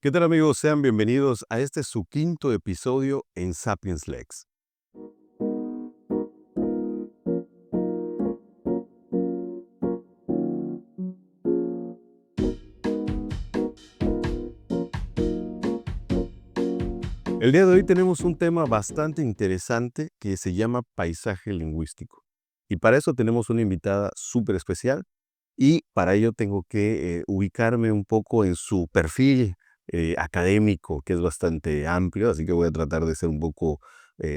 ¿Qué tal amigos? Sean bienvenidos a este su quinto episodio en Sapiens Lex. El día de hoy tenemos un tema bastante interesante que se llama paisaje lingüístico. Y para eso tenemos una invitada súper especial y para ello tengo que ubicarme un poco en su perfil académico, que es bastante amplio, así que voy a tratar de ser un poco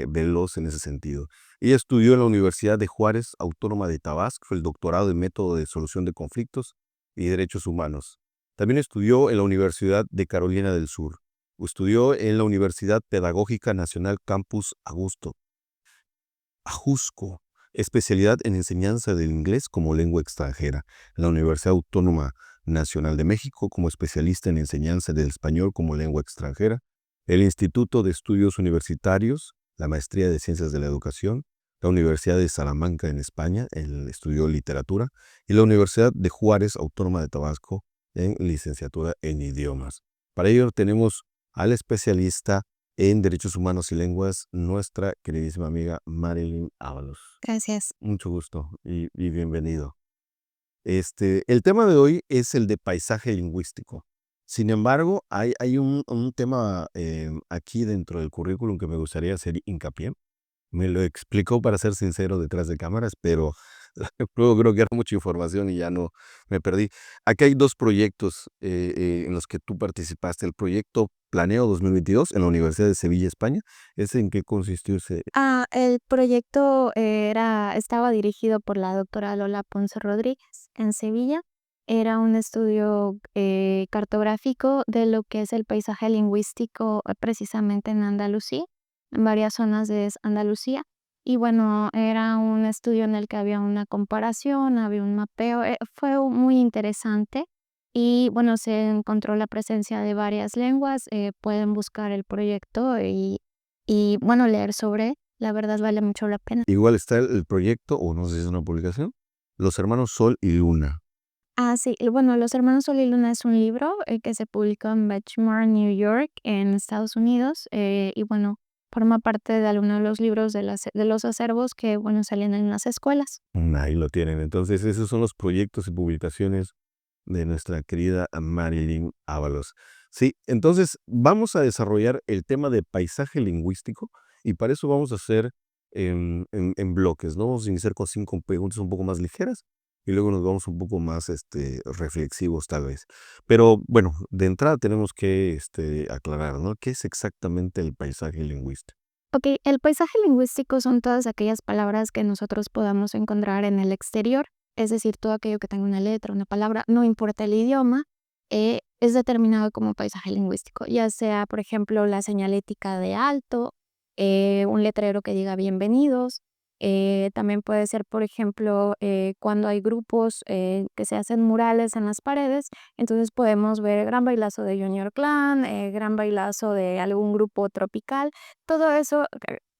veloz en ese sentido. Ella estudió en la Universidad de Juárez, Autónoma de Tabasco, el doctorado en Método de Solución de Conflictos y Derechos Humanos. También estudió en la Universidad de Carolina del Sur. Estudió en la Universidad Pedagógica Nacional Campus Ajusco, especialidad en enseñanza del inglés como lengua extranjera, en la Universidad Autónoma Nacional de México como especialista en enseñanza del español como lengua extranjera, el Instituto de Estudios Universitarios, la Maestría de Ciencias de la Educación, la Universidad de Salamanca en España, estudió literatura, y la Universidad de Juárez Autónoma de Tabasco en licenciatura en idiomas. Para ello tenemos al especialista en Derechos Humanos y Lenguas, nuestra queridísima amiga Marilyn Ábalos. Gracias. Mucho gusto y bienvenido. El tema de hoy es el de paisaje lingüístico. Sin embargo, hay un tema aquí dentro del currículum que me gustaría hacer hincapié. Me lo explicó, para ser sincero, detrás de cámaras, pero luego creo que era mucha información y ya no me perdí. Aquí hay dos proyectos en los que tú participaste. El proyecto Planeo 2022 en la Universidad de Sevilla, España. ¿Ese en qué consistió ese? El proyecto estaba dirigido por la doctora Lola Ponce Rodríguez en Sevilla. Era un estudio cartográfico de lo que es el paisaje lingüístico precisamente en Andalucía, en varias zonas de Andalucía. Y bueno, era un estudio en el que había una comparación, había un mapeo, fue muy interesante. Y bueno, se encontró la presencia de varias lenguas, pueden buscar el proyecto y bueno, leer sobre, la verdad vale mucho la pena. Igual está el proyecto, o no sé si es una publicación, Los Hermanos Sol y Luna. Sí, y bueno, Los Hermanos Sol y Luna es un libro, que se publicó en Benchmark, New York, en Estados Unidos, y bueno, forma parte de alguno de los libros de los acervos que, bueno, salen en las escuelas. Ahí lo tienen. Entonces, esos son los proyectos y publicaciones de nuestra querida Marilyn Ábalos. Sí, entonces vamos a desarrollar el tema de paisaje lingüístico y para eso vamos a hacer en bloques, ¿no? Vamos a iniciar con 5 preguntas un poco más ligeras y luego nos vamos un poco más reflexivos tal vez. Pero bueno, de entrada tenemos que aclarar, ¿no? ¿Qué es exactamente el paisaje lingüístico? Okey, el paisaje lingüístico son todas aquellas palabras que nosotros podamos encontrar en el exterior, es decir, todo aquello que tenga una letra, una palabra, no importa el idioma, es determinado como paisaje lingüístico, ya sea, por ejemplo, la señalética de alto, un letrero que diga bienvenidos, también puede ser, por ejemplo, cuando hay grupos, que se hacen murales en las paredes, entonces podemos ver gran bailazo de Junior Clan, gran bailazo de algún grupo tropical. Todo eso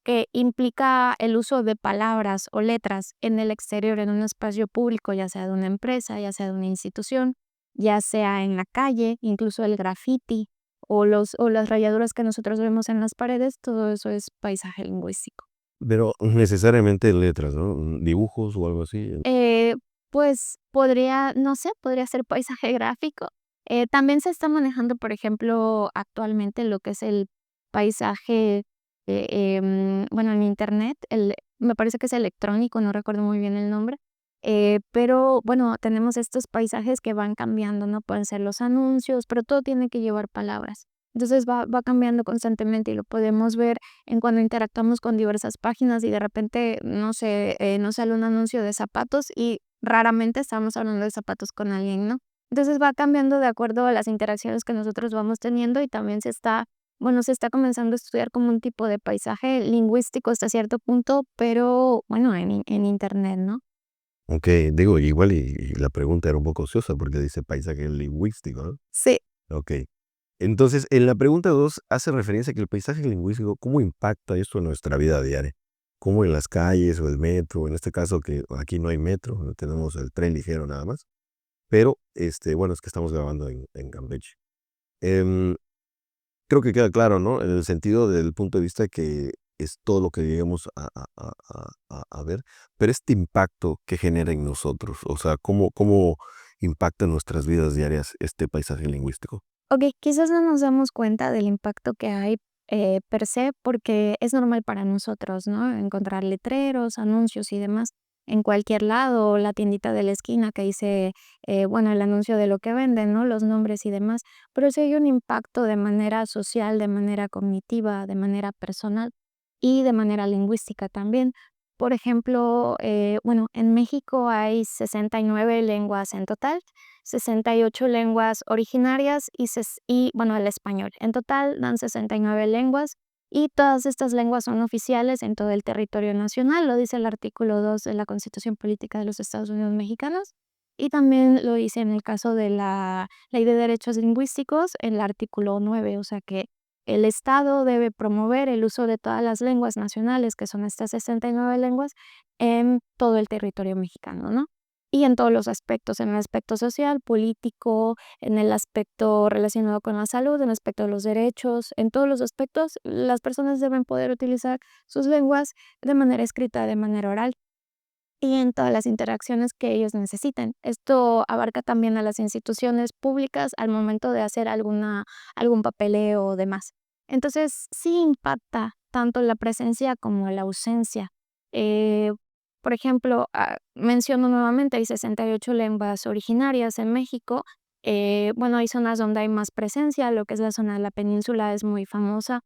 que implica el uso de palabras o letras en el exterior, en un espacio público, ya sea de una empresa, ya sea de una institución, ya sea en la calle, incluso el graffiti o las rayaduras que nosotros vemos en las paredes, todo eso es paisaje lingüístico. Pero necesariamente letras, ¿no? Dibujos o algo así. Eh, pues podría, no sé, podría ser paisaje gráfico. También se está manejando, por ejemplo, actualmente lo que es el paisaje, bueno, en Internet, me parece que es electrónico, no recuerdo muy bien el nombre, pero bueno, tenemos estos paisajes que van cambiando, ¿no? Pueden ser los anuncios, pero todo tiene que llevar palabras. Entonces va cambiando constantemente y lo podemos ver en cuando interactuamos con diversas páginas y de repente, no sé, nos sale un anuncio de zapatos y raramente estamos hablando de zapatos con alguien, ¿no? Entonces va cambiando de acuerdo a las interacciones que nosotros vamos teniendo y también bueno, se está comenzando a estudiar como un tipo de paisaje lingüístico hasta cierto punto, pero bueno, en Internet, ¿no? Ok, digo, igual y la pregunta era un poco ociosa porque dice paisaje lingüístico, ¿no? Sí. Ok. Entonces, en la pregunta 2 hace referencia a que el paisaje lingüístico, ¿cómo impacta esto en nuestra vida diaria? ¿Cómo en las calles o el metro? En este caso que aquí no hay metro, no tenemos el tren ligero nada más. Pero, bueno, es que estamos grabando en Campeche. creo que queda claro, ¿no? En el sentido del punto de vista que es todo lo que lleguemos a ver, pero este impacto que genera en nosotros, o sea, ¿cómo impacta en nuestras vidas diarias este paisaje lingüístico? Ok, quizás no nos damos cuenta del impacto que hay per se, porque es normal para nosotros, ¿no? Encontrar letreros, anuncios y demás en cualquier lado, o la tiendita de la esquina que dice, bueno, el anuncio de lo que venden, ¿no? Los nombres y demás. Pero sí hay un impacto de manera social, de manera cognitiva, de manera personal y de manera lingüística también. Por ejemplo, bueno, en México hay 69 lenguas en total, 68 lenguas originarias y, bueno, el español. En total dan 69 lenguas y todas estas lenguas son oficiales en todo el territorio nacional, lo dice el artículo 2 de la Constitución Política de los Estados Unidos Mexicanos y también lo dice en el caso de la Ley de Derechos Lingüísticos, en el artículo 9, o sea que el Estado debe promover el uso de todas las lenguas nacionales, que son estas 69 lenguas, en todo el territorio mexicano, ¿no? Y en todos los aspectos, en el aspecto social, político, en el aspecto relacionado con la salud, en el aspecto de los derechos, en todos los aspectos, las personas deben poder utilizar sus lenguas de manera escrita, de manera oral y en todas las interacciones que ellos necesiten. Esto abarca también a las instituciones públicas al momento de hacer algún papeleo o demás. Entonces, sí impacta tanto la presencia como la ausencia. Eh, por ejemplo, menciono nuevamente, hay 68 lenguas originarias en México. Bueno, hay zonas donde hay más presencia, lo que es la zona de la península es muy famosa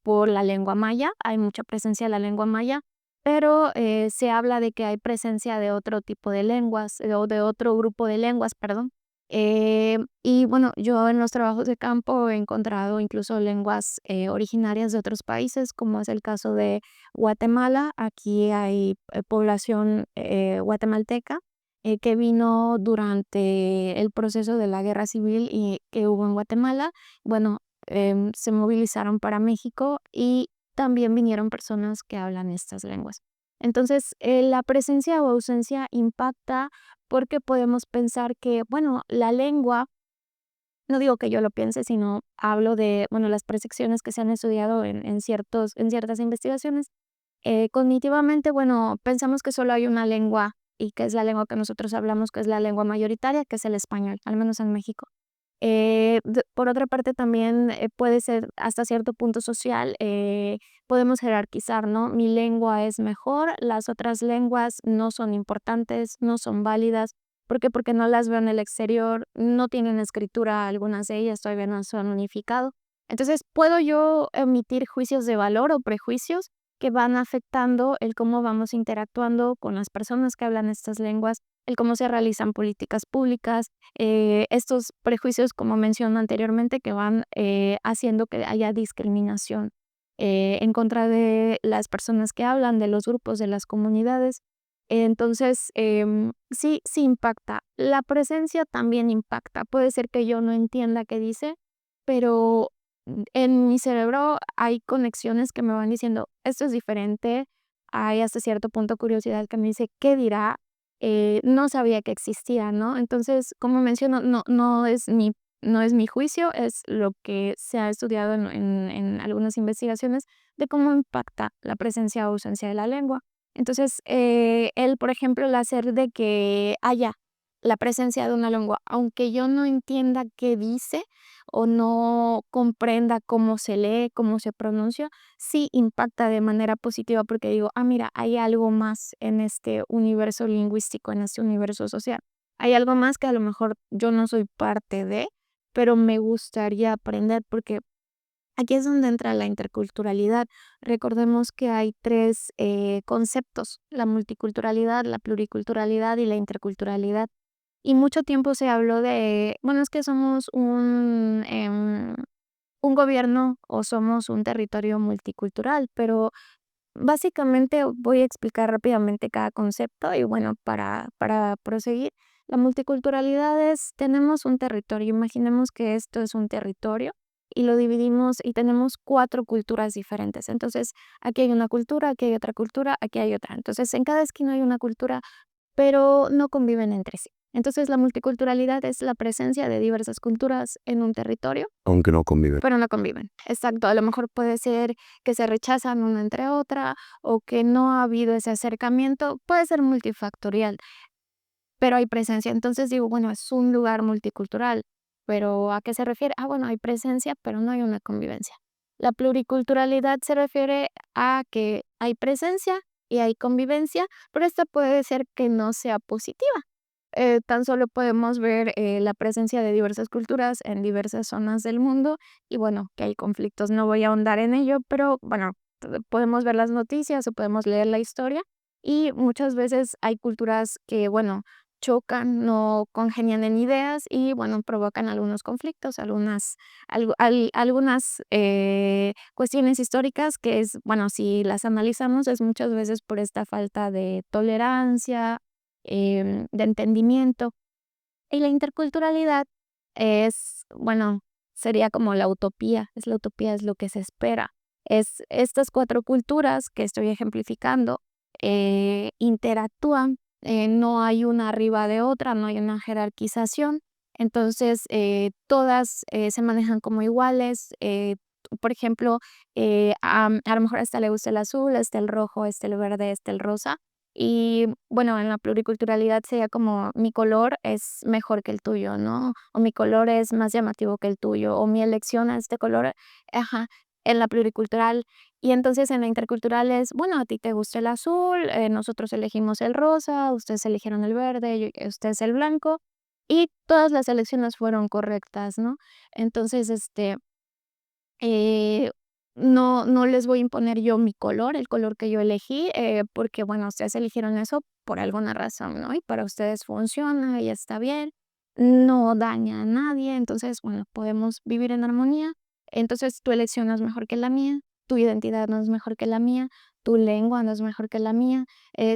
por la lengua maya, hay mucha presencia de la lengua maya, pero, se habla de que hay presencia de otro tipo de lenguas, o de otro grupo de lenguas, perdón. Y bueno, yo en los trabajos de campo he encontrado incluso lenguas, originarias de otros países, como es el caso de Guatemala. Aquí hay, población, guatemalteca, que vino durante el proceso de la guerra civil y que hubo en Guatemala. Bueno, se movilizaron para México y también vinieron personas que hablan estas lenguas. Entonces, la presencia o ausencia impacta porque podemos pensar que, bueno, la lengua, no digo que yo lo piense, sino hablo de, bueno, las percepciones que se han estudiado en ciertas investigaciones. Cognitivamente, bueno, pensamos que solo hay una lengua y que es la lengua que nosotros hablamos, que es la lengua mayoritaria, que es el español, al menos en México. Por otra parte, también puede ser hasta cierto punto social, podemos jerarquizar, ¿no? Mi lengua es mejor, las otras lenguas no son importantes, no son válidas. ¿Por qué? Porque no las veo en el exterior, no tienen escritura algunas de ellas, todavía no se han unificado. Entonces, puedo yo emitir juicios de valor o prejuicios que van afectando el cómo vamos interactuando con las personas que hablan estas lenguas, el cómo se realizan políticas públicas, estos prejuicios, como mencioné anteriormente, que van haciendo que haya discriminación en contra de las personas que hablan, de los grupos, de las comunidades. Entonces, sí, sí impacta. La presencia también impacta. Puede ser que yo no entienda qué dice, pero en mi cerebro hay conexiones que me van diciendo, esto es diferente. Hay hasta cierto punto curiosidad que me dice, ¿qué dirá? No sabía que existía, ¿no? Entonces, como menciono, no es mi juicio, es lo que se ha estudiado en algunas investigaciones de cómo impacta la presencia o ausencia de la lengua. Entonces, por ejemplo, el hacer de que haya la presencia de una lengua, aunque yo no entienda qué dice o no comprenda cómo se lee, cómo se pronuncia, sí impacta de manera positiva porque digo, mira, hay algo más en este universo lingüístico, en este universo social. Hay algo más que a lo mejor yo no soy parte de, pero me gustaría aprender porque aquí es donde entra la interculturalidad. Recordemos que hay tres conceptos, la multiculturalidad, la pluriculturalidad y la interculturalidad. Y mucho tiempo se habló de, bueno, es que somos un gobierno o somos un territorio multicultural, pero básicamente voy a explicar rápidamente cada concepto y bueno, para proseguir, la multiculturalidad es, tenemos un territorio, imaginemos que esto es un territorio y lo dividimos y tenemos cuatro culturas diferentes. Entonces, aquí hay una cultura, aquí hay otra cultura, aquí hay otra. Entonces, en cada esquina hay una cultura, pero no conviven entre sí. Entonces, la multiculturalidad es la presencia de diversas culturas en un territorio, Aunque no conviven. pero no conviven. Exacto, a lo mejor puede ser que se rechazan una entre otra o que no ha habido ese acercamiento, puede ser multifactorial, pero hay presencia. Entonces digo, bueno, es un lugar multicultural, pero ¿a qué se refiere? Ah, bueno, hay presencia, pero no hay una convivencia. La pluriculturalidad se refiere a que hay presencia y hay convivencia, pero esta puede ser que no sea positiva. Tan solo podemos ver la presencia de diversas culturas en diversas zonas del mundo y bueno, que hay conflictos. No voy a ahondar en ello, pero bueno, podemos ver las noticias o podemos leer la historia y muchas veces hay culturas que, bueno, chocan, no congenian en ideas y bueno, provocan algunos conflictos, algunas cuestiones históricas que es, bueno, si las analizamos es muchas veces por esta falta de tolerancia, de entendimiento. Y la interculturalidad es, bueno, sería como la utopía, es lo que se espera. Es estas 4 culturas que estoy ejemplificando, interactúan, no hay una arriba de otra, no hay una jerarquización. Entonces, todas, se manejan como iguales, por ejemplo, a lo mejor a esta le gusta el azul, a este el rojo, a este el verde, a este el rosa. Y bueno, en la pluriculturalidad sería como mi color es mejor que el tuyo, ¿no? O mi color es más llamativo que el tuyo, o mi elección a este color, ajá, en la pluricultural. Y entonces en la intercultural es, bueno, a ti te gusta el azul, nosotros elegimos el rosa, ustedes eligieron el verde, ustedes el blanco, y todas las elecciones fueron correctas, ¿no? Entonces, eh, no les voy a imponer yo mi color, el color que yo elegí, porque, bueno, ustedes eligieron eso por alguna razón, ¿no? Y para ustedes funciona y está bien, no daña a nadie, entonces, bueno, podemos vivir en armonía. Entonces, tu elección no es mejor que la mía, tu identidad no es mejor que la mía, tu lengua no es mejor que la mía,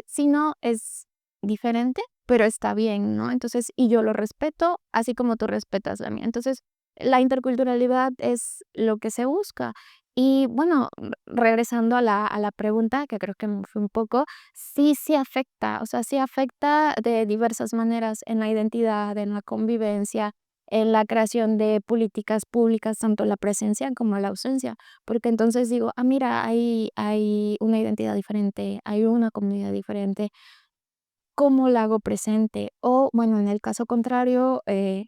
si no, es diferente, pero está bien, ¿no? Entonces, y yo lo respeto, así como tú respetas la mía. Entonces, la interculturalidad es lo que se busca. Y bueno, regresando a la pregunta, que creo que me fui un poco, sí afecta, o sea, sí afecta de diversas maneras en la identidad, en la convivencia, en la creación de políticas públicas, tanto la presencia como la ausencia. Porque entonces digo, ah, mira, hay una identidad diferente, hay una comunidad diferente, ¿cómo la hago presente? O bueno, en el caso contrario, eh,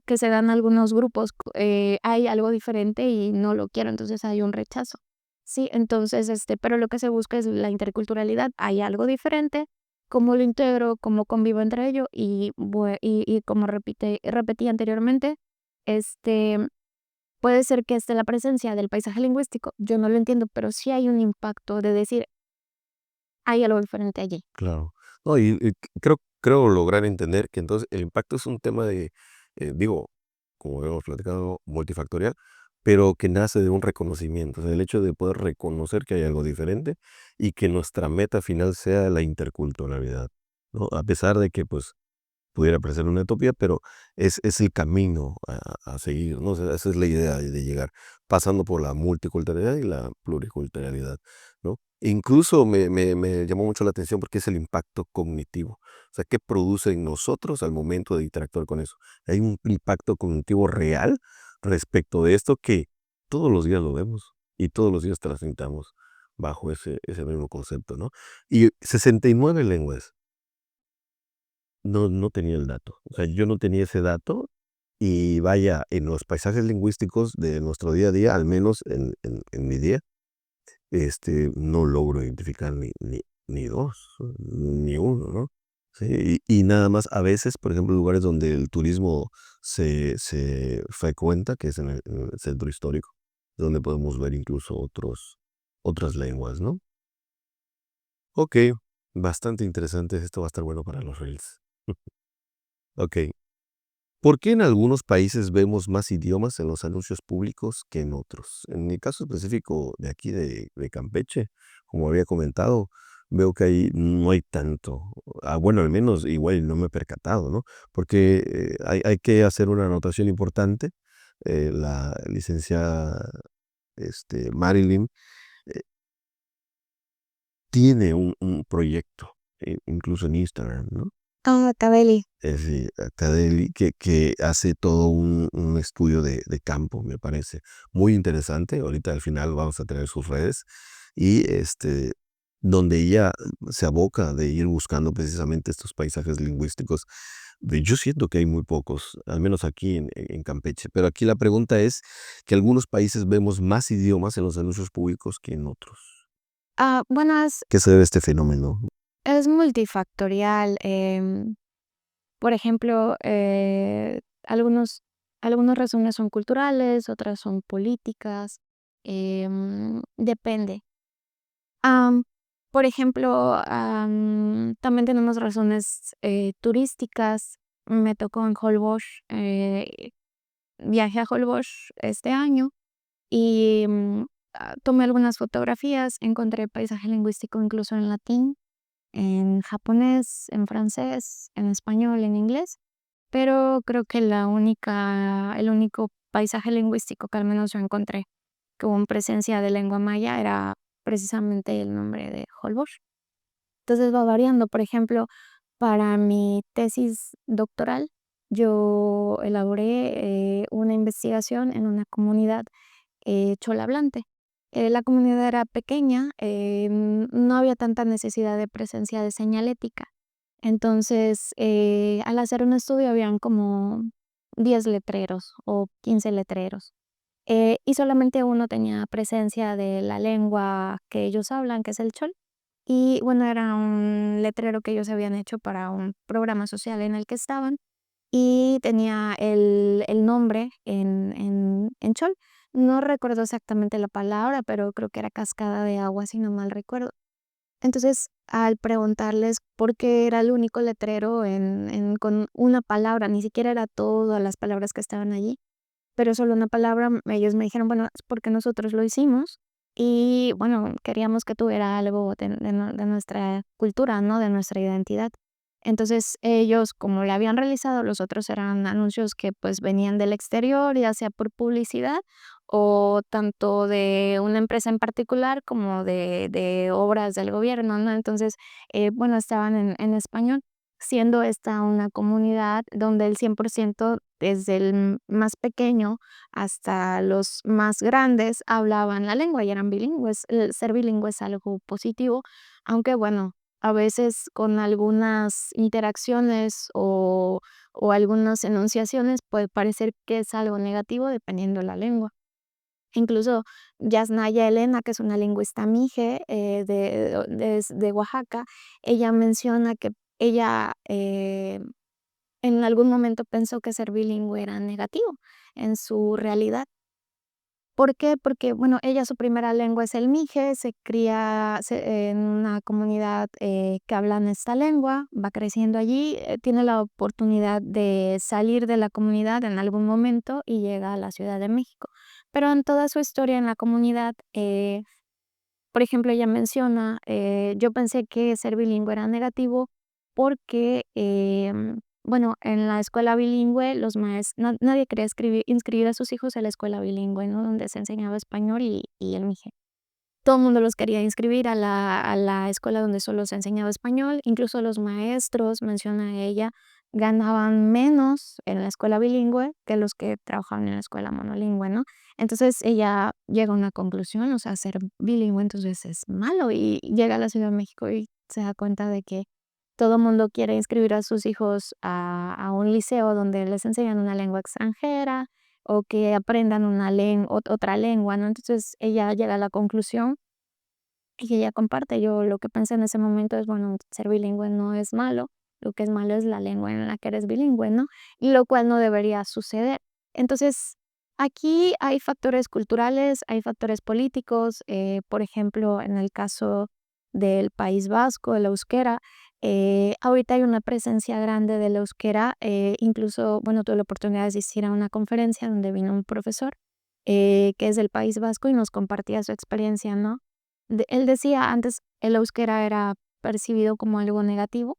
que se dan algunos grupos, hay algo diferente y no lo quiero, entonces hay un rechazo. Sí, entonces, pero lo que se busca es la interculturalidad. Hay algo diferente, ¿cómo lo integro? ¿Cómo convivo entre ello? Y como repetí anteriormente, este, puede ser que la presencia del paisaje lingüístico, yo no lo entiendo, pero sí hay un impacto de decir, hay algo diferente allí. Claro. No, y creo lograr entender que entonces el impacto es un tema de, digo, como hemos platicado, multifactorial, pero que nace de un reconocimiento. O sea, el hecho de poder reconocer que hay algo diferente y que nuestra meta final sea la interculturalidad, ¿no? A pesar de que, pues, pudiera parecer una utopía, pero es el camino a seguir, ¿no? O sea, esa es la idea de llegar, pasando por la multiculturalidad y la pluriculturalidad, ¿no? Incluso me llamó mucho la atención porque es el impacto cognitivo. O sea, ¿qué produce en nosotros al momento de interactuar con eso? Hay un impacto cognitivo real respecto de esto que todos los días lo vemos y todos los días transitamos bajo ese mismo concepto, ¿no? Y 69 lenguas. No tenía el dato. O sea, yo no tenía ese dato y vaya, en los paisajes lingüísticos de nuestro día a día, al menos en mi día, no logro identificar ni 2 ni uno, ¿no? Sí, y nada más a veces, por ejemplo, lugares donde el turismo se frecuenta, que es en el centro histórico, donde podemos ver incluso otras lenguas, ¿no? Okey, bastante interesante, esto va a estar bueno para los reels. Okey. ¿Por qué en algunos países vemos más idiomas en los anuncios públicos que en otros? En mi caso específico de aquí de Campeche, como había comentado, veo que ahí no hay tanto. Bueno, al menos igual no me he percatado, ¿no? Porque hay que hacer una anotación importante. La licenciada Marilyn eh, tiene un proyecto, incluso en Instagram, ¿no? Ah, Tabeli. Sí, Tadeli, que hace todo un estudio de campo, me parece muy interesante. Ahorita al final vamos a tener sus redes y donde ella se aboca de ir buscando precisamente estos paisajes lingüísticos. Yo siento que hay muy pocos, al menos aquí en Campeche, pero aquí la pregunta es que algunos países vemos más idiomas en los anuncios públicos que en otros. Bueno, ¿Qué se debe a este fenómeno? es multifactorial. Por ejemplo, algunas razones son culturales, otras son políticas, depende. Am, por ejemplo, también tenemos razones, turísticas. Me tocó en Holbox, viajé a Holbox este año y, tomé algunas fotografías, encontré paisaje lingüístico incluso en latín, en japonés, en francés, en español, en inglés. Pero creo que el único paisaje lingüístico que al menos yo encontré con presencia de lengua maya era precisamente el nombre de Holbox. Entonces va variando. Por ejemplo, para mi tesis doctoral, yo elaboré una investigación en una comunidad cholahablante. La comunidad era pequeña, no había tanta necesidad de presencia de señalética. Entonces, al hacer un estudio habían como 10 letreros o 15 letreros, y solamente uno tenía presencia de la lengua que ellos hablan, que es el chol. Y bueno, era un letrero que ellos habían hecho para un programa social en el que estaban y tenía el nombre en chol. No recuerdo exactamente la palabra, pero creo que era cascada de agua, si no mal recuerdo. Entonces, al preguntarles por qué era el único letrero con una palabra, ni siquiera era todas las palabras que estaban allí, pero solo una palabra, ellos me dijeron, bueno, es porque nosotros lo hicimos y bueno, queríamos que tuviera algo de nuestra cultura, ¿no? De nuestra identidad. Entonces ellos, como lo habían realizado, los otros eran anuncios que pues venían del exterior, ya sea por publicidad o tanto de una empresa en particular como de obras del gobierno, ¿no? Entonces, bueno, estaban en español, siendo esta una comunidad donde el 100% desde el más pequeño hasta los más grandes hablaban la lengua y eran bilingües. El ser bilingüe es algo positivo, aunque bueno, a veces con algunas interacciones o algunas enunciaciones puede parecer que es algo negativo dependiendo la lengua. Incluso Yasnaya Elena, que es una lingüista mije, de Oaxaca, ella menciona que ella, en algún momento pensó que ser bilingüe era negativo en su realidad. ¿Por qué? Porque, bueno, ella su primera lengua es el mije, se cría en una comunidad, que hablan esta lengua, va creciendo allí, tiene la oportunidad de salir de la comunidad en algún momento y llega a la Ciudad de México. Pero en toda su historia en la comunidad, por ejemplo, ella menciona, yo pensé que ser bilingüe era negativo porque, bueno, en la escuela bilingüe los nadie quería inscribir a sus hijos a la escuela bilingüe, ¿no? Donde se enseñaba español y el mije. Todo el mundo los quería inscribir a la escuela donde solo se enseñaba español, incluso los maestros, menciona ella, ganaban menos en la escuela bilingüe que los que trabajaban en la escuela monolingüe, ¿no? Entonces ella llega a una conclusión, o sea, ser bilingüe entonces es malo y llega a la Ciudad de México y se da cuenta de que todo el mundo quiere inscribir a sus hijos a un liceo donde les enseñan una lengua extranjera o que aprendan otra lengua, ¿no? Entonces ella llega a la conclusión y ella comparte. Yo lo que pensé en ese momento es, bueno, ser bilingüe no es malo, lo que es malo es la lengua en la que eres bilingüe, ¿no? Y lo cual no debería suceder. Entonces, aquí hay factores culturales, hay factores políticos, por ejemplo, en el caso del País Vasco, el euskera, ahorita hay una presencia grande del euskera, incluso, bueno, tuve la oportunidad de asistir a una conferencia donde vino un profesor que es del País Vasco y nos compartía su experiencia, ¿no? Él decía antes el euskera era percibido como algo negativo,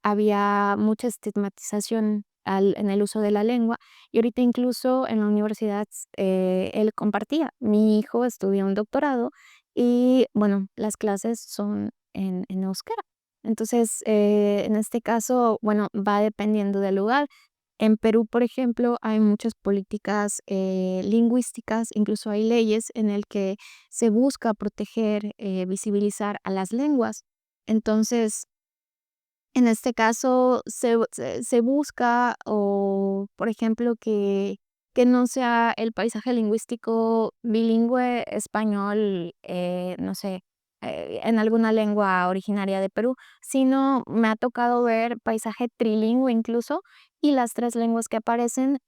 había mucha estigmatización en el uso de la lengua y ahorita incluso en la universidad él compartía, mi hijo estudia un doctorado y bueno, las clases son en euskera. Entonces, en este caso, bueno, va dependiendo del lugar. En Perú, por ejemplo, hay muchas políticas lingüísticas, incluso hay leyes en el que se busca proteger, visibilizar a las lenguas. Entonces, en este caso, se busca o, por ejemplo, que no sea el paisaje lingüístico bilingüe español, no sé, en alguna lengua originaria de Perú, sino me ha tocado ver paisaje trilingüe incluso, y las 3 lenguas que aparecen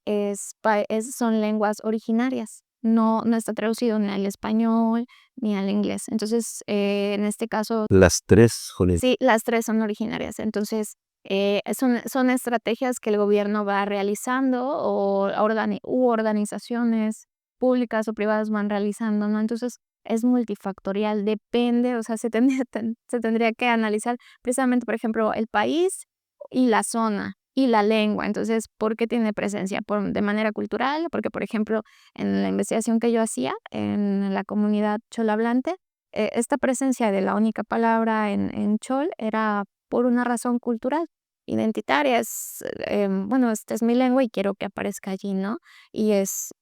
son lenguas originarias. No está traducido ni al español ni al inglés. Entonces, en este caso Las 3 con sí, las 3 son originarias. Entonces, son estrategias que el gobierno va realizando o organizaciones públicas o privadas van realizando, ¿no? Entonces, es multifactorial, depende, o sea, se tendría que analizar precisamente, por ejemplo, el país y la zona y la lengua. Entonces, ¿por qué tiene presencia? De manera cultural, porque, por ejemplo, en la investigación que yo hacía en la comunidad chol-hablante, esta presencia de la única palabra en chol era por una razón cultural, identitaria, bueno, esta es mi lengua y quiero que aparezca allí, ¿no? Y es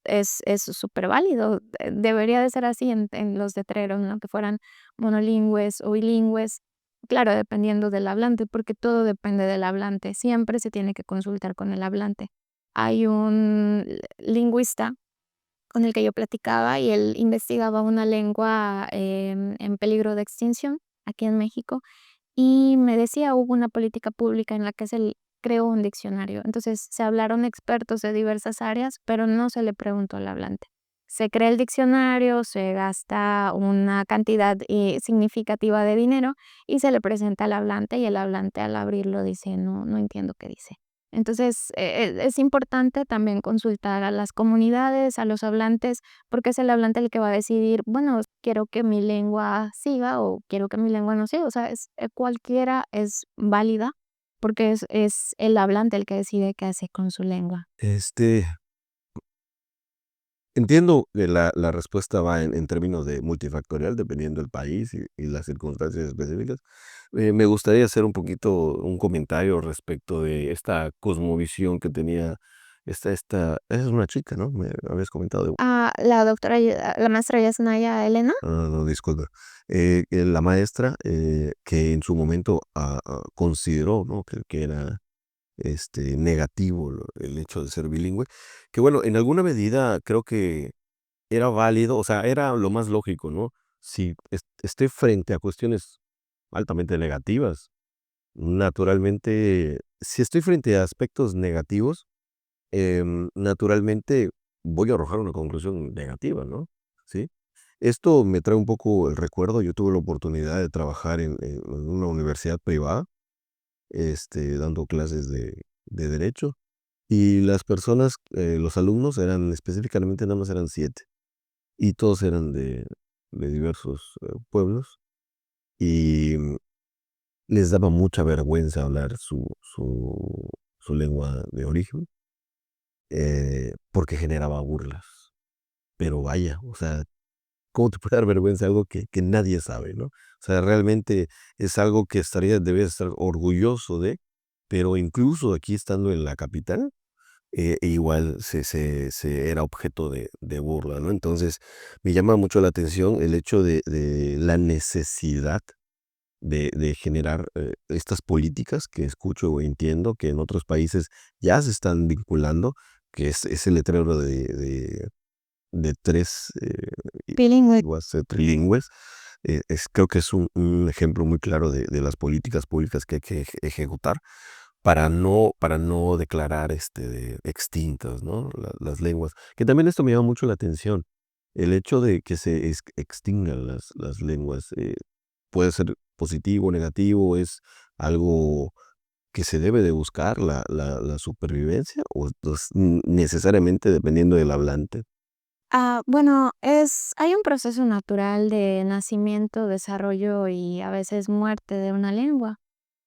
súper válido, debería de ser así en los letreros, ¿no? Que fueran monolingües o bilingües, claro, dependiendo del hablante, porque todo depende del hablante, siempre se tiene que consultar con el hablante. Hay un lingüista con el que yo platicaba y él investigaba una lengua, en peligro de extinción aquí en México, y me decía, hubo una política pública en la que se creó un diccionario. Entonces, se hablaron expertos de diversas áreas, pero no se le preguntó al hablante. Se crea el diccionario, se gasta una cantidad, significativa de dinero y se le presenta al hablante, y el hablante al abrirlo dice: "No entiendo qué dice". Entonces, es importante también consultar a las comunidades, a los hablantes, porque es el hablante el que va a decidir, bueno, quiero que mi lengua siga o quiero que mi lengua no siga. O sea, cualquiera es válida porque es el hablante el que decide qué hace con su lengua. este, entiendo que la respuesta va en términos de multifactorial, dependiendo del país y las circunstancias específicas. Me gustaría hacer un poquito un comentario respecto de esta cosmovisión que tenía es una chica, ¿no? Me habías comentado de La maestra Yasnaya Elena. no, disculpa. Que la maestra, que en su momento, consideró, ¿no? Que era, negativo el hecho de ser bilingüe, que bueno, en alguna medida creo que era válido, o sea, era lo más lógico, ¿no? Si estoy frente a cuestiones altamente negativas, naturalmente, si estoy frente a aspectos negativos, naturalmente voy a arrojar una conclusión negativa, ¿no? ¿Sí? Esto me trae un poco el recuerdo, yo tuve la oportunidad de trabajar en una universidad privada, dando clases de derecho, y las personas, los alumnos eran específicamente nada más eran 7 y todos eran de diversos, pueblos, y les daba mucha vergüenza hablar su lengua de origen, porque generaba burlas. Pero vaya, o sea, ¿cómo te puede dar vergüenza algo que nadie sabe, no? O sea, realmente es algo que debes estar orgulloso de, pero incluso aquí estando en la capital, igual se era objeto de burla, ¿no? Entonces, me llama mucho la atención el hecho de la necesidad de generar, estas políticas que escucho o entiendo que en otros países ya se están vinculando, que es ese letrero de 3 Bilingüe. lenguas, trilingües, creo que es un ejemplo muy claro de las políticas públicas que hay que ejecutar para no declarar, de extintas, ¿no? Las lenguas. Que también esto me llama mucho la atención, el hecho de que se extingan las lenguas, puede ser positivo, o negativo, es algo que se debe de buscar la supervivencia, o es necesariamente dependiendo del hablante. Bueno, hay un proceso natural de nacimiento, desarrollo y a veces muerte de una lengua,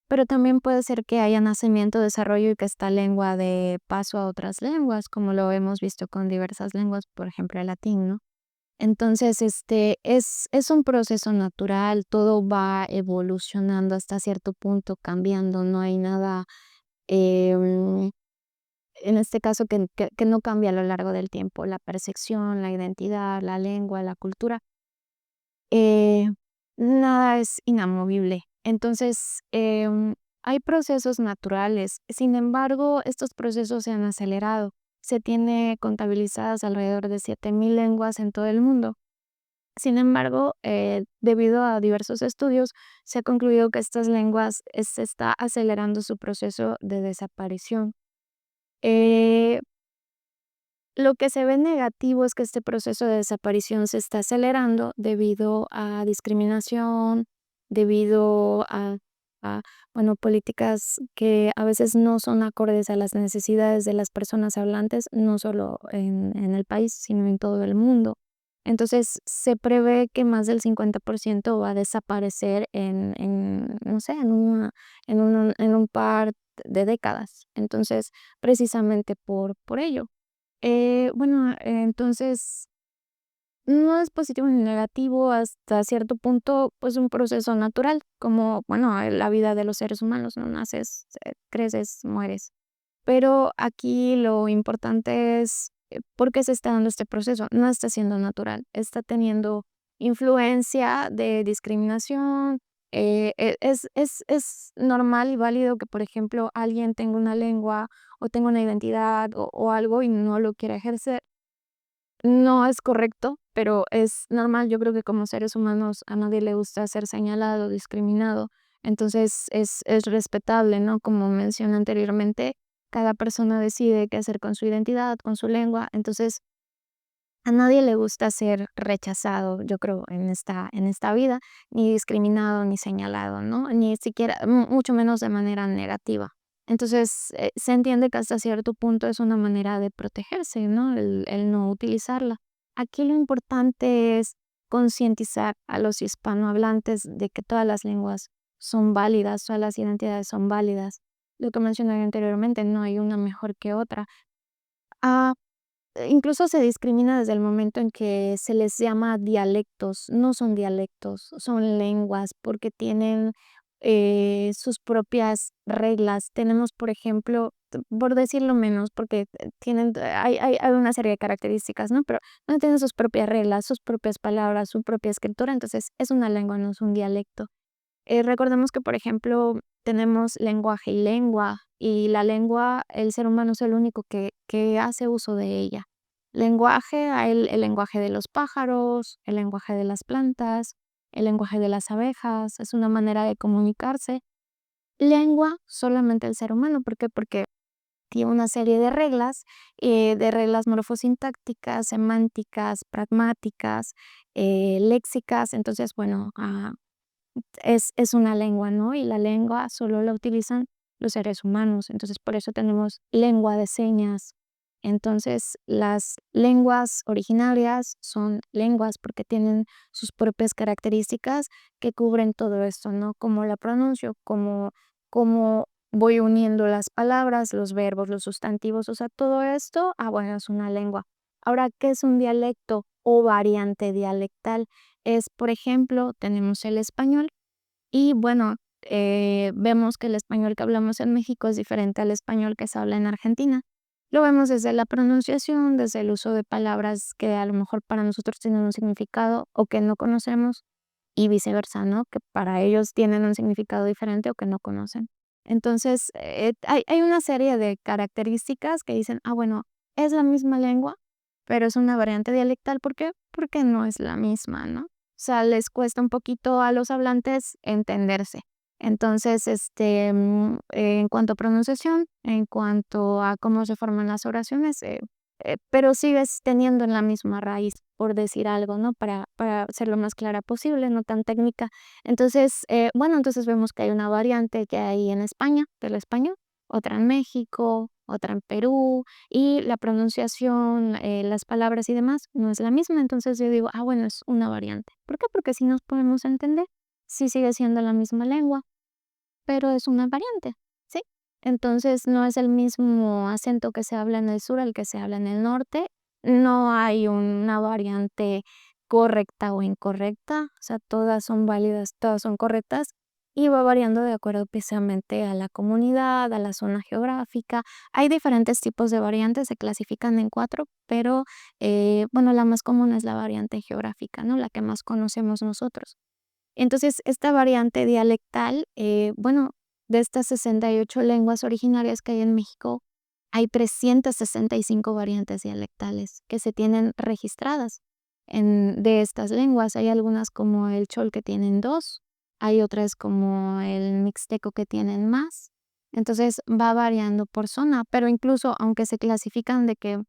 pero también puede ser que haya nacimiento, desarrollo y que esta lengua dé paso a otras lenguas, como lo hemos visto con diversas lenguas, por ejemplo, el latín, ¿no? Entonces, es un proceso natural, todo va evolucionando hasta cierto punto, cambiando, no hay nada, em, en este caso que no cambia a lo largo del tiempo, la percepción, la identidad, la lengua, la cultura, eh, nada es inamovible. Entonces, hay procesos naturales, sin embargo, estos procesos se han acelerado. Se tiene contabilizadas alrededor de 7.000 lenguas en todo el mundo. Sin embargo, debido a diversos estudios, se ha concluido que estas lenguas se está acelerando su proceso de desaparición. Eh, lo que se ve negativo es que este proceso de desaparición se está acelerando debido a discriminación, debido a, bueno, políticas que a veces no son acordes a las necesidades de las personas hablantes, no solo en el país, sino en todo el mundo. Entonces, se prevé que más del 50% va a desaparecer no sé, en un par de décadas. Entonces, precisamente por ello. Bueno, entonces, no es positivo ni negativo, hasta cierto punto, pues, un proceso natural, como, bueno, la vida de los seres humanos, ¿no? Naces, creces, mueres. Pero aquí lo importante es, ¿por qué se está dando este proceso? No está siendo natural, está teniendo influencia de discriminación. Es normal y válido que, por ejemplo, alguien tenga una lengua o tenga una identidad o algo y no lo quiera ejercer. No es correcto, pero es normal. Yo creo que como seres humanos a nadie le gusta ser señalado, discriminado. Entonces es respetable, ¿no? Como mencioné anteriormente, cada persona decide qué hacer con su identidad, con su lengua. Entonces, a nadie le gusta ser rechazado, yo creo, en esta vida, ni discriminado, ni señalado, ¿no? Ni siquiera, mucho menos de manera negativa. Entonces, se entiende que hasta cierto punto es una manera de protegerse, ¿no? El no utilizarla. Aquí lo importante es concientizar a los hispanohablantes de que todas las lenguas son válidas, todas las identidades son válidas. Lo que mencioné anteriormente, no hay una mejor que otra. Ah, incluso se discrimina desde el momento en que se les llama dialectos. No son dialectos, son lenguas, porque tienen, sus propias reglas. Tenemos, por ejemplo, por decirlo menos, porque, tienen hay una serie de características, ¿no? Pero no tienen sus propias reglas, sus propias palabras, su propia escritura, entonces es una lengua, no es un dialecto. Recordemos que, por ejemplo, tenemos lenguaje y lengua, y la lengua, el ser humano es el único que hace uso de ella. Lenguaje, hay el lenguaje de los pájaros, el lenguaje de las plantas, el lenguaje de las abejas, es una manera de comunicarse. Lengua, solamente el ser humano, ¿por qué? Porque tiene una serie de reglas morfosintácticas, semánticas, pragmáticas, léxicas. Entonces, bueno, es una lengua, ¿no? Y la lengua solo la utilizan los seres humanos, entonces por eso tenemos lengua de señas. Entonces, las lenguas originarias son lenguas porque tienen sus propias características que cubren todo esto, ¿no? Cómo la pronuncio, cómo voy uniendo las palabras, los verbos, los sustantivos, o sea, todo esto, bueno, es una lengua. Ahora, ¿qué es un dialecto o variante dialectal? Es, por ejemplo, tenemos el español y bueno, vemos que el español que hablamos en México es diferente al español que se habla en Argentina. Lo vemos desde la pronunciación, desde el uso de palabras que a lo mejor para nosotros tienen un significado o que no conocemos y viceversa, ¿no? Que para ellos tienen un significado diferente o que no conocen. Entonces, hay una serie de características que dicen, bueno, es la misma lengua, pero es una variante dialectal. ¿Por qué? Porque no es la misma, ¿no? O sea, les cuesta un poquito a los hablantes entenderse. Entonces, en cuanto a pronunciación, en cuanto a cómo se forman las oraciones, pero sigues teniendo en la misma raíz, por decir algo, ¿no? Para ser lo más clara posible, no tan técnica. Entonces, bueno, entonces vemos que hay una variante que hay en España, del español, otra en México, otra en Perú, y la pronunciación, las palabras y demás no es la misma. Entonces yo digo, bueno, es una variante. ¿Por qué? Porque si nos podemos entender, sí sigue siendo la misma lengua, pero es una variante, ¿sí? Entonces no es el mismo acento que se habla en el sur al que se habla en el norte. no hay una variante correcta o incorrecta, o sea, todas son válidas, todas son correctas y va variando de acuerdo precisamente a la comunidad, a la zona geográfica. Hay diferentes tipos de variantes, se clasifican en 4, pero, bueno, la más común es la variante geográfica, ¿no? La que más conocemos nosotros. Entonces, esta variante dialectal, bueno, de estas 68 lenguas originarias que hay en México, hay 365 variantes dialectales que se tienen registradas de estas lenguas. Hay algunas como el chol que tienen 2, hay otras como el mixteco que tienen más. Entonces va variando por zona, pero incluso aunque se clasifican de que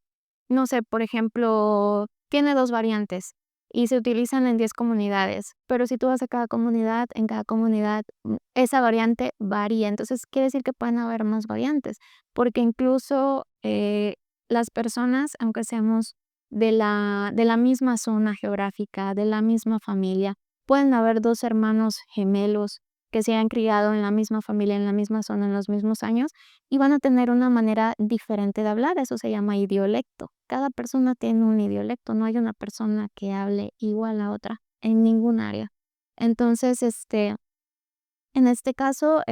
no sé, por ejemplo, tiene 2 variantes y se utilizan en 10 comunidades, pero si tú vas a cada comunidad, en cada comunidad, esa variante varía. Entonces, quiere decir que pueden haber más variantes, porque incluso, las personas, aunque seamos de la misma zona geográfica, de la misma familia, pueden haber 2 hermanos gemelos que se hayan criado en la misma familia, en la misma zona, en los mismos años, y van a tener una manera diferente de hablar, eso se llama idiolecto. Cada persona tiene un idiolecto, no hay una persona que hable igual a otra en ningún área. Entonces, en este caso,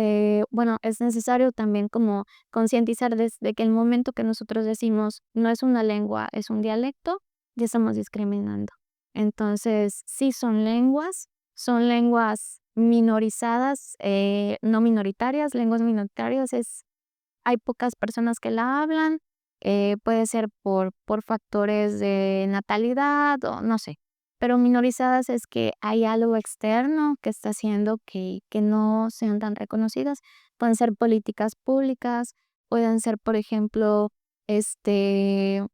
bueno, es necesario también como concientizar desde que el momento que nosotros decimos no es una lengua, es un dialecto, ya estamos discriminando. Entonces, sí son lenguas minorizadas, no minoritarias. Lenguas minoritarias hay pocas personas que la hablan, puede ser por factores de natalidad o no sé, pero minorizadas es que hay algo externo que está haciendo que no sean tan reconocidas. Pueden ser políticas públicas, pueden ser, por ejemplo, este,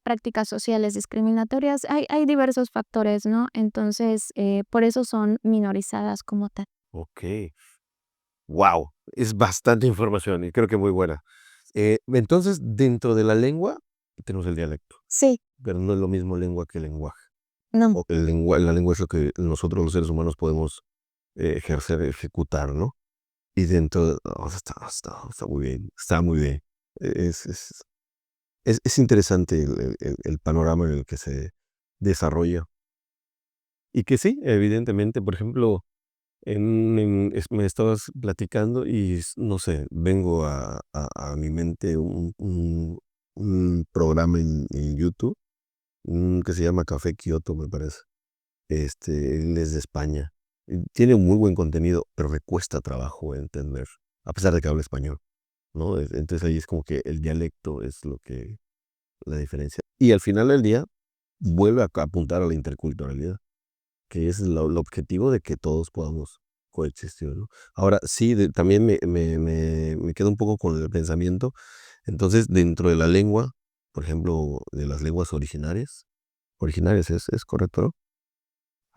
prácticas sociales discriminatorias. Hay diversos factores, ¿no? Entonces, por eso son minorizadas como tal. Ok. Wow, es bastante información y creo que muy buena. Entonces, dentro de la lengua tenemos el dialecto, Sí, pero no es lo mismo lengua que lenguaje. no. O que la lengua es lo que nosotros los seres humanos podemos ejercer, ejecutar, ¿no? Y dentro, o sea, está muy bien, está muy bien. Es, es, es interesante el panorama en el que se desarrolla. Y que sí, evidentemente, por ejemplo, me estabas platicando y no sé, vengo a mi mente un programa en YouTube que se llama Café Kioto, me parece. Él es de España. Y tiene un muy buen contenido, pero le cuesta trabajo entender, a pesar de que habla español, ¿no? Entonces ahí es como que el dialecto es lo que la diferencia. Y al final del día vuelve a apuntar a la interculturalidad, que es el objetivo de que todos podamos coexistir, ¿no? Ahora, sí, también me quedo un poco con el pensamiento. Entonces, dentro de la lengua, por ejemplo, de las lenguas originarias es correcto, ¿no?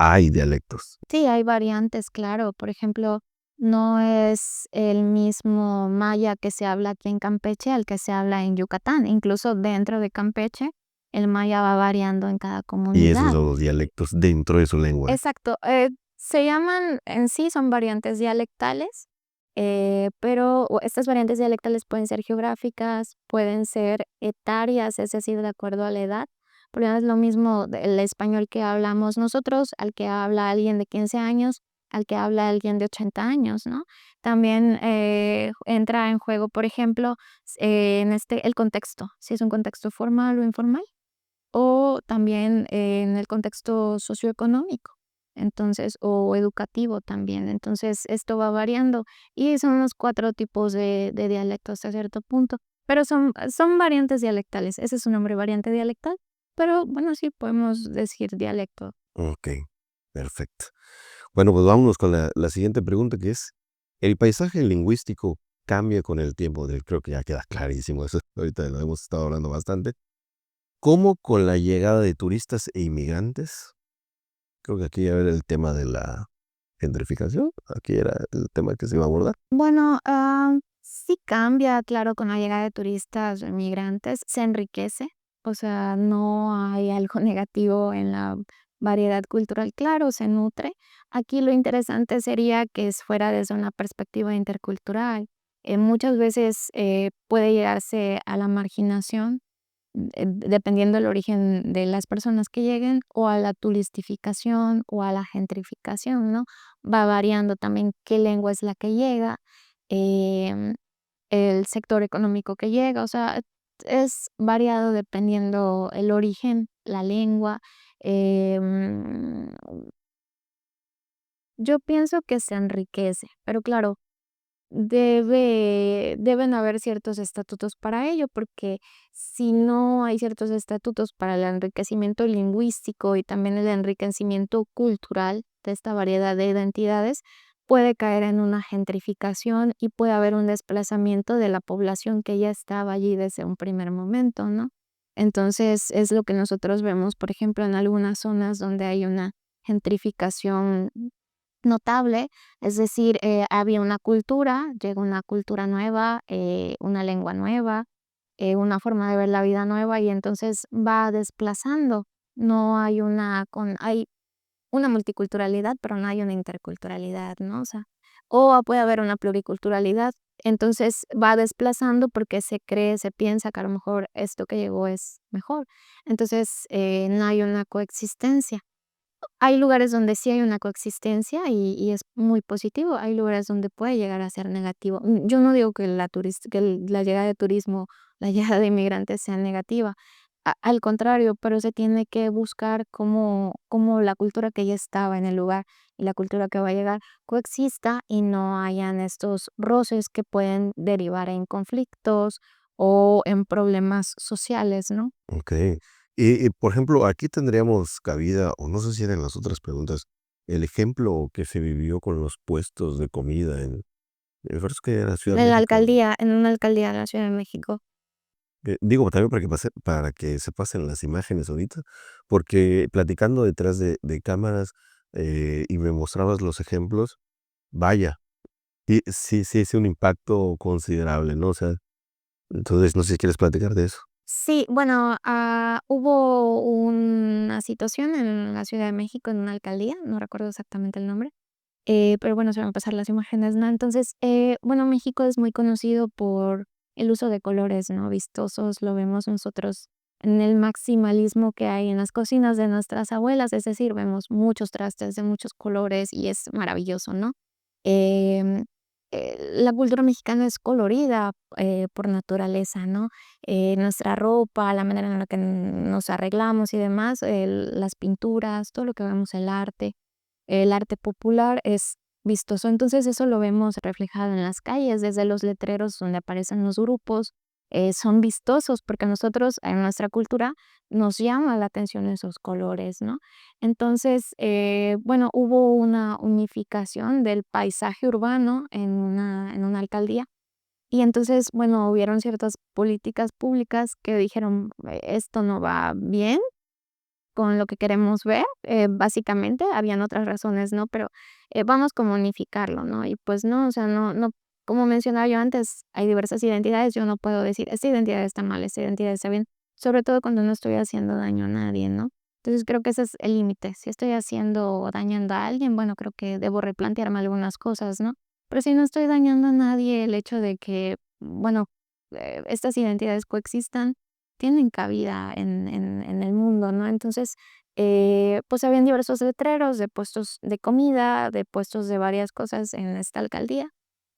Hay dialectos. Sí, hay variantes, claro. Por ejemplo, no es el mismo maya que se habla aquí en Campeche al que se habla en Yucatán. Incluso dentro de Campeche, el maya va variando en cada Y esos comunidad. son los dialectos dentro de su lengua. Exacto. Se llaman, en sí son variantes dialectales, pero estas variantes dialectales pueden ser geográficas, pueden ser etarias, es decir, de acuerdo a la edad. Porque no es lo mismo el español que hablamos nosotros al que habla alguien de 15 años, al que habla alguien de 80 años, ¿no? También entra en juego, por ejemplo, el contexto, si es un contexto formal o informal o también en el contexto socioeconómico, entonces, o educativo también. Entonces, esto va variando y son los 4 tipos de dialectos hasta cierto punto, pero son variantes dialectales. Ese es su nombre, variante dialectal, pero bueno, sí podemos decir dialecto. Ok, perfecto. Bueno, pues vámonos con la siguiente pregunta, que es, ¿el paisaje lingüístico cambia con el tiempo? Creo que ya queda clarísimo eso, ahorita lo hemos estado hablando bastante. ¿Cómo con la llegada de turistas e inmigrantes? Creo que aquí ya era el tema de la gentrificación, aquí era el tema que se iba a abordar. Bueno, sí cambia, claro, con la llegada de turistas o inmigrantes, se enriquece, o sea, no hay algo negativo en la variedad cultural, claro, se nutre. Aquí lo interesante sería que fuera desde una perspectiva intercultural. Muchas veces puede llegarse a la marginación dependiendo del origen de las personas que lleguen, o a la turistificación o a la gentrificación, ¿no? Va variando también qué lengua es la que llega, em, el sector económico que llega, o sea, es variado dependiendo el origen, la lengua. em, yo pienso que se enriquece, pero claro, deben haber ciertos estatutos para ello, porque si no hay ciertos estatutos para el enriquecimiento lingüístico y también el enriquecimiento cultural de esta variedad de identidades, puede caer en una gentrificación y puede haber un desplazamiento de la población que ya estaba allí desde un primer momento, ¿no? Entonces, es lo que nosotros vemos, por ejemplo, en algunas zonas donde hay una gentrificación notable, es decir, había una cultura, llega una cultura nueva, una lengua nueva, una forma de ver la vida nueva y entonces va desplazando. No hay hay una multiculturalidad, pero no hay una interculturalidad, ¿no? O sea, o puede haber una pluriculturalidad, entonces va desplazando porque se cree, se piensa que a lo mejor esto que llegó es mejor. Entonces, no hay una coexistencia. Hay lugares donde sí hay una coexistencia y es muy positivo, hay lugares donde puede llegar a ser negativo. Yo no digo que la llegada de turismo, la llegada de inmigrantes sea negativa, al contrario, pero se tiene que buscar cómo la cultura que ya estaba en el lugar y la cultura que va a llegar coexista y no hayan estos roces que pueden derivar en conflictos o en problemas sociales, ¿no? Okey. Y, por ejemplo, aquí tendríamos cabida, o no sé si eran las otras preguntas, el ejemplo que se vivió con los puestos de comida me parece que era Ciudad de En la México, ¿no? alcaldía, en una alcaldía de la Ciudad de México. Digo, también para que se pasen las imágenes ahorita, porque platicando detrás de cámaras, y me mostrabas los ejemplos, vaya, y sí es un impacto considerable, ¿no? O sea, entonces, no sé si quieres platicar de eso. Sí, bueno, hubo una situación en la Ciudad de México, en una alcaldía, no recuerdo exactamente el nombre, pero bueno, se van a pasar las imágenes, ¿no? Entonces, bueno, México es muy conocido por el uso de colores, ¿no? Vistosos, lo vemos nosotros en el maximalismo que hay en las cocinas de nuestras abuelas, es decir, vemos muchos trastes de muchos colores y es maravilloso, ¿no? Em, la cultura mexicana es colorida por naturaleza, ¿no? Nuestra ropa, la manera en la que nos arreglamos y demás, las pinturas, todo lo que vemos, el arte popular es vistoso. Entonces, eso lo vemos reflejado en las calles, desde los letreros donde aparecen los grupos, son vistosos porque a nosotros, en nuestra cultura, nos llama la atención esos colores, ¿no? Entonces, bueno, hubo una unificación del paisaje urbano en una alcaldía. Y entonces, bueno, hubieron ciertas políticas públicas que dijeron: esto no va bien con lo que queremos ver, básicamente, habían otras razones, ¿no? Pero, vamos como a unificarlo, ¿no? Y pues no, o sea, no, como mencionaba yo antes, hay diversas identidades, yo no puedo decir: "Esta identidad está mal, esta identidad está bien", sobre todo cuando no estoy haciendo daño a nadie, ¿no? Entonces, creo que ese es el límite. Si estoy haciendo dañando a alguien, bueno, creo que debo replantearme algunas cosas, ¿no? Pero si no estoy dañando a nadie, el hecho de que, bueno, estas identidades coexistan, tienen cabida en el mundo, ¿no? Entonces, pues, habían diversos letreros de puestos de comida, de puestos de varias cosas en esta alcaldía,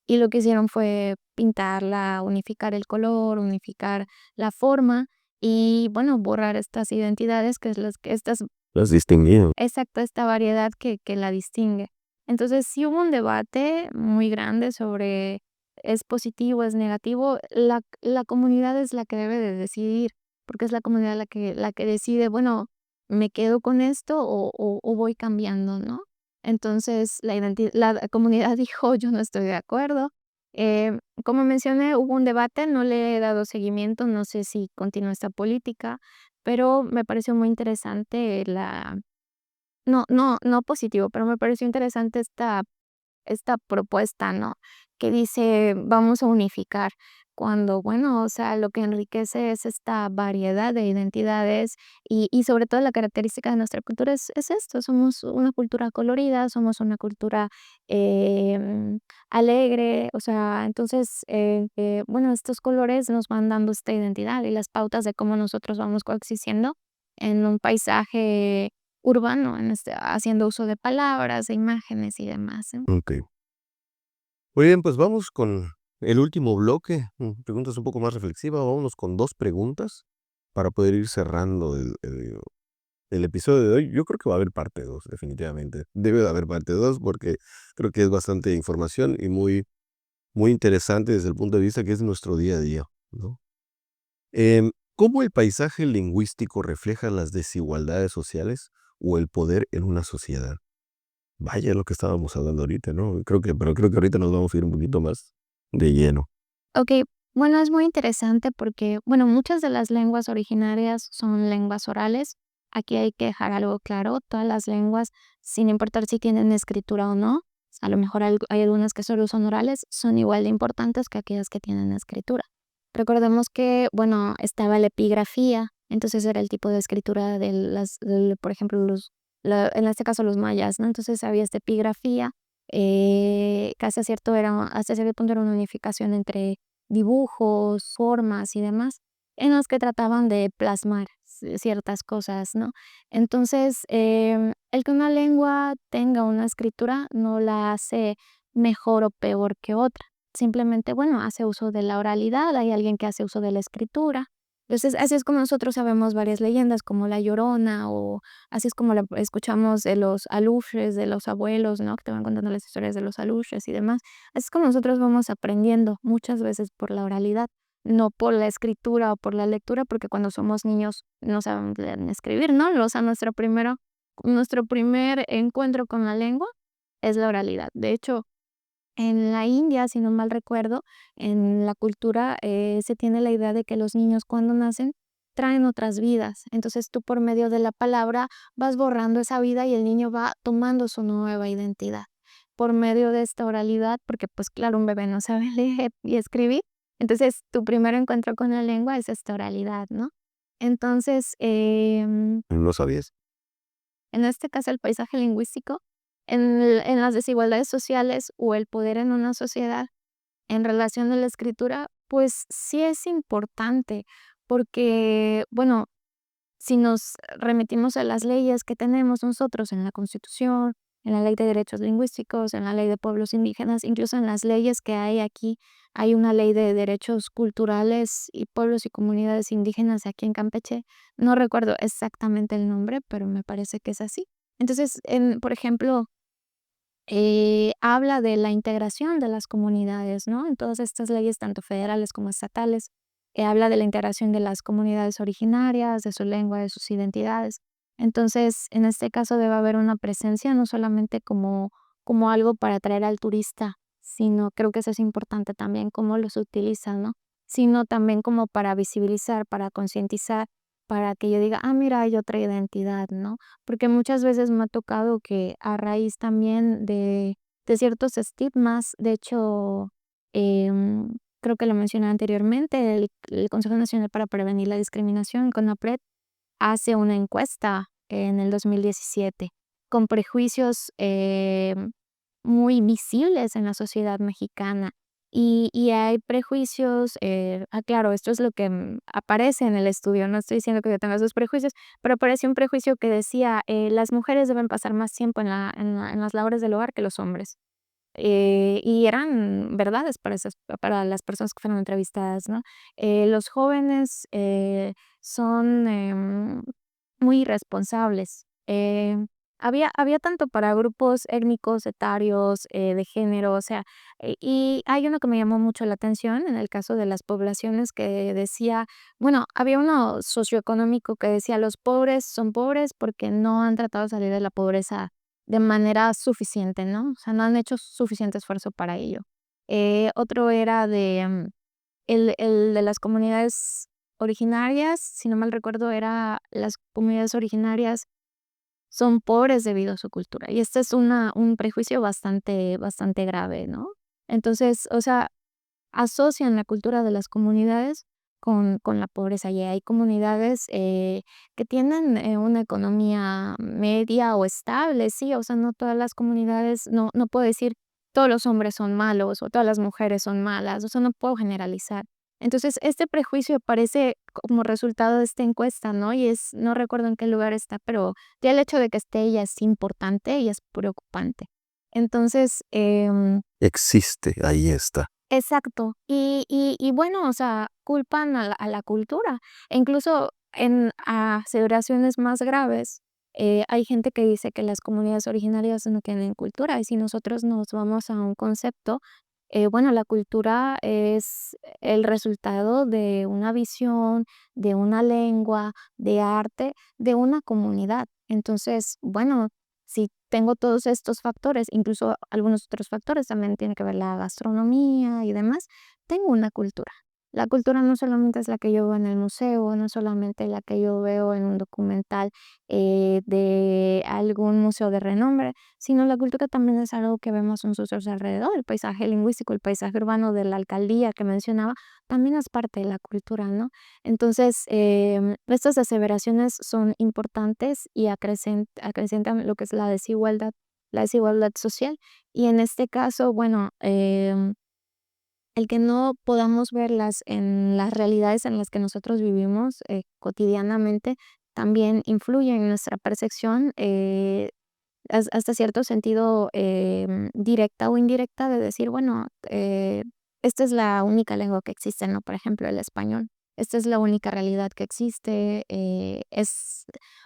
y lo que hicieron fue pintarla, unificar el color, unificar la forma y, bueno, borrar estas identidades, que es las que estas Lo has distinguido. exacto, esta variedad que la distingue. Entonces, sí hubo un debate muy grande sobre es positivo, es negativo. La comunidad es la que debe de decidir, porque es la comunidad la que decide, bueno, ¿me quedo con esto o voy cambiando, no? Entonces, la comunidad dijo: "Yo no estoy de acuerdo". Como mencioné, hubo un debate, no le he dado seguimiento, no sé si continúa esta política, pero me pareció muy interesante no positivo, pero me pareció interesante esta propuesta, ¿no? Que dice: "Vamos a unificar". cuando, bueno, o sea, lo que enriquece es esta variedad de identidades y sobre todo la característica de nuestra cultura es esto, somos una cultura colorida, somos una cultura alegre, o sea, entonces, bueno, estos colores nos van dando esta identidad y las pautas de cómo nosotros vamos coexistiendo en un paisaje urbano, haciendo uso de palabras, de imágenes y demás, ¿no? Okey. Muy bien, pues vamos con el último bloque, preguntas un poco más reflexivas. Vámonos con 2 preguntas para poder ir cerrando el episodio de hoy. Yo creo que va a haber parte 2, definitivamente. Debe de haber parte 2 porque creo que es bastante información y muy interesante desde el punto de vista que es nuestro día a día, ¿no? ¿Cómo el paisaje lingüístico refleja las desigualdades sociales o el poder en una sociedad? Vaya, lo que estábamos hablando ahorita, ¿no? Creo que ahorita nos vamos a ir un poquito más de lleno. Okey, bueno, es muy interesante porque, bueno, muchas de las lenguas originarias son lenguas orales. Aquí hay que dejar algo claro, todas las lenguas, sin importar si tienen escritura o no, a lo mejor hay algunas que solo son orales, son igual de importantes que aquellas que tienen escritura. Recordemos que, bueno, estaba la epigrafía, entonces era el tipo de escritura por ejemplo, en este caso los mayas, ¿no? Entonces había esta epigrafía, que hasta cierto punto era una unificación entre dibujos, formas y demás, en los que trataban de plasmar ciertas cosas, ¿no? Entonces, el que una lengua tenga una escritura no la hace mejor o peor que otra. Simplemente, bueno, hace uso de la oralidad, hay alguien que hace uso de la escritura. Entonces, así es como nosotros sabemos varias leyendas, como La Llorona, o así es como la escuchamos de los aluches, de los abuelos, ¿no? Que te van contando las historias de los aluches y demás. Así es como nosotros vamos aprendiendo muchas veces por la oralidad, no por la escritura o por la lectura, porque cuando somos niños no sabemos leer ni escribir, ¿no? O sea, nuestro primer encuentro con la lengua es la oralidad. De hecho, en la India, si no mal recuerdo, en la cultura, se tiene la idea de que los niños cuando nacen traen otras vidas. Entonces, tú por medio de la palabra vas borrando esa vida y el niño va tomando su nueva identidad. Por medio de esta oralidad, porque, pues, claro, un bebé no sabe leer y escribir. Entonces, tu primer encuentro con la lengua es esta oralidad, ¿no? Entonces, ¿No sabías? en este caso, el paisaje lingüístico, en las desigualdades sociales o el poder en una sociedad en relación a la escritura, pues sí es importante, porque, bueno, si nos remitimos a las leyes que tenemos nosotros en la Constitución, en la Ley de Derechos Lingüísticos, en la Ley de Pueblos Indígenas, incluso en las leyes que hay aquí, hay una ley de derechos culturales y pueblos y comunidades indígenas aquí en Campeche. No recuerdo exactamente el nombre, pero me parece que es así. Entonces, por ejemplo, habla de la integración de las comunidades, ¿no? En todas estas leyes, tanto federales como estatales, habla de la integración de las comunidades originarias, de su lengua, de sus identidades. Entonces, en este caso debe haber una presencia, no solamente como algo para atraer al turista, sino creo que eso es importante también, cómo los utilizan, ¿no? Sino también como para visibilizar, para concientizar, para que yo diga, ah, mira, hay otra identidad, ¿no? Porque muchas veces me ha tocado que a raíz también de ciertos estigmas, de hecho, creo que lo mencioné anteriormente, el Consejo Nacional para Prevenir la Discriminación, CONAPRED, hace una encuesta en el 2017 con prejuicios, muy visibles en la sociedad mexicana. Y hay prejuicios, claro, esto es lo que, aparece en el estudio, no estoy diciendo que yo tenga esos prejuicios, pero apareció un prejuicio que decía, las mujeres deben pasar más tiempo en las labores del hogar que los hombres. Y eran verdades para las personas que fueron entrevistadas, ¿no? Los jóvenes, son, muy irresponsables. Había tanto para grupos étnicos, etarios, de género, o sea, y hay uno que me llamó mucho la atención en el caso de las poblaciones que decía, bueno, había uno socioeconómico que decía: "Los pobres son pobres porque no han tratado de salir de la pobreza de manera suficiente", ¿no? O sea, no han hecho suficiente esfuerzo para ello. Otro era el de las comunidades originarias, si no mal recuerdo, era las comunidades originarias son pobres debido a su cultura. Y este es un prejuicio bastante grave, ¿no? Entonces, o sea, asocian la cultura de las comunidades con la pobreza. Y hay comunidades que tienen una economía media o estable, sí, o sea, no todas las comunidades, no puedo decir todos los hombres son malos o todas las mujeres son malas, o sea, no puedo generalizar. Entonces, este prejuicio aparece como resultado de esta encuesta, ¿no? Y no recuerdo en qué lugar está, pero ya el hecho de que esté ya es importante y es preocupante. Entonces, Existe, ahí está. exacto. Y bueno, o sea, culpan a la cultura. E incluso en aseveraciones más graves, hay gente que dice que las comunidades originarias no tienen cultura. Y si nosotros nos vamos a un concepto, bueno, la cultura es el resultado de una visión, de una lengua, de arte, de una comunidad. Entonces, bueno, si tengo todos estos factores, incluso algunos otros factores, también tiene que ver la gastronomía y demás, tengo una cultura. La cultura no solamente es la que yo veo en el museo, no solamente la que yo veo en un documental de algún museo de renombre, sino la cultura también es algo que vemos en nosotros alrededor. El paisaje lingüístico, el paisaje urbano de la alcaldía que mencionaba, también es parte de la cultura, ¿no? Entonces, estas aseveraciones son importantes y acrecentan lo que es la desigualdad social. Y en este caso, bueno, el que no podamos verlas en las realidades en las que nosotros vivimos cotidianamente también influye en nuestra percepción, hasta cierto sentido directa o indirecta de decir, bueno, esta es la única lengua que existe, ¿no? Por ejemplo, el español. Esta es la única realidad que existe,